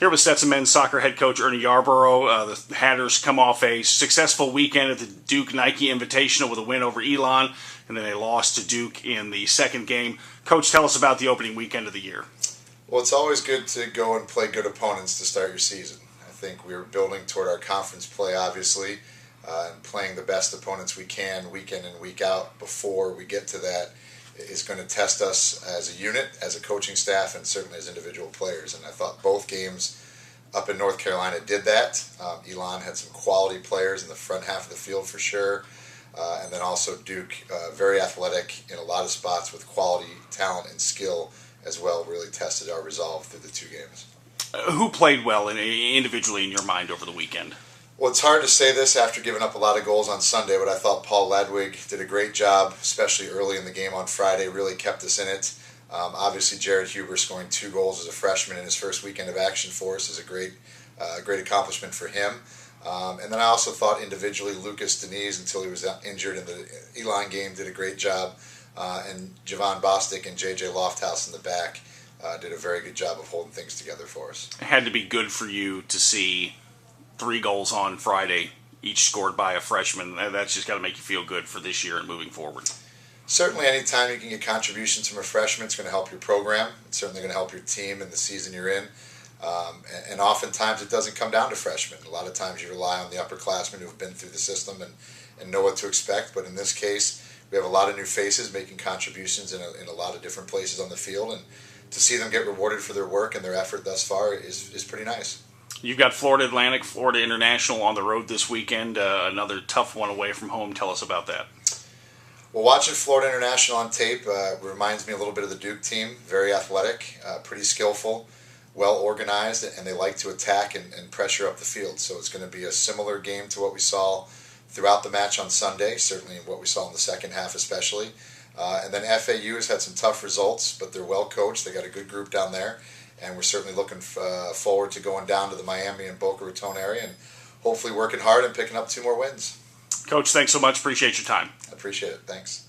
Here with Stetson men's soccer head coach Ernie Yarborough. The Hatters come off a successful weekend at the Duke Nike Invitational with a win over Elon, and then they lost to Duke in the second game. Coach, tell us about the opening weekend of the year. Well, it's always good to go and play good opponents to start your season. I think we were building toward our conference play, obviously, and playing the best opponents we can week in and week out before we get to that is going to test us as a unit, as a coaching staff, and certainly as individual players. And I thought both games up in North Carolina did that. Elon had some quality players in the front half of the field for sure. And then also Duke, very athletic in a lot of spots with quality, talent, and skill as well, really tested our resolve through the two games. Who played well individually in your mind over the weekend? Well, it's hard to say this after giving up a lot of goals on Sunday, but I thought Paul Ladwig did a great job, especially early in the game on Friday, really kept us in it. Obviously, Jared Huber scoring 2 goals as a freshman in his first weekend of action for us is a great accomplishment for him. And then I also thought individually Lucas Deniz, until he was injured in the Elon game, did a great job. And Javon Bostic and J.J. Lofthouse in the back did a very good job of holding things together for us. It had to be good for you to see 3 goals on Friday, each scored by a freshman. That's just got to make you feel good for this year and moving forward. Certainly, anytime you can get contributions from a freshman, it's going to help your program. It's certainly going to help your team in the season you're in. And oftentimes, it doesn't come down to freshmen. A lot of times, you rely on the upperclassmen who have been through the system and know what to expect. But in this case, we have a lot of new faces making contributions in a lot of different places on the field. And to see them get rewarded for their work and their effort thus far is pretty nice. You've got Florida Atlantic, Florida International on the road this weekend, another tough one away from home. Tell us about that. Well, watching Florida International on tape reminds me a little bit of the Duke team. Very athletic, pretty skillful, well organized, and they like to attack and pressure up the field. So it's going to be a similar game to what we saw throughout the match on Sunday, certainly what we saw in the second half especially. And then FAU has had some tough results, but they're well coached. They got a good group down there. And we're certainly looking forward to going down to the Miami and Boca Raton area and hopefully working hard and picking up 2 more wins. Coach, thanks so much. Appreciate your time. I appreciate it. Thanks.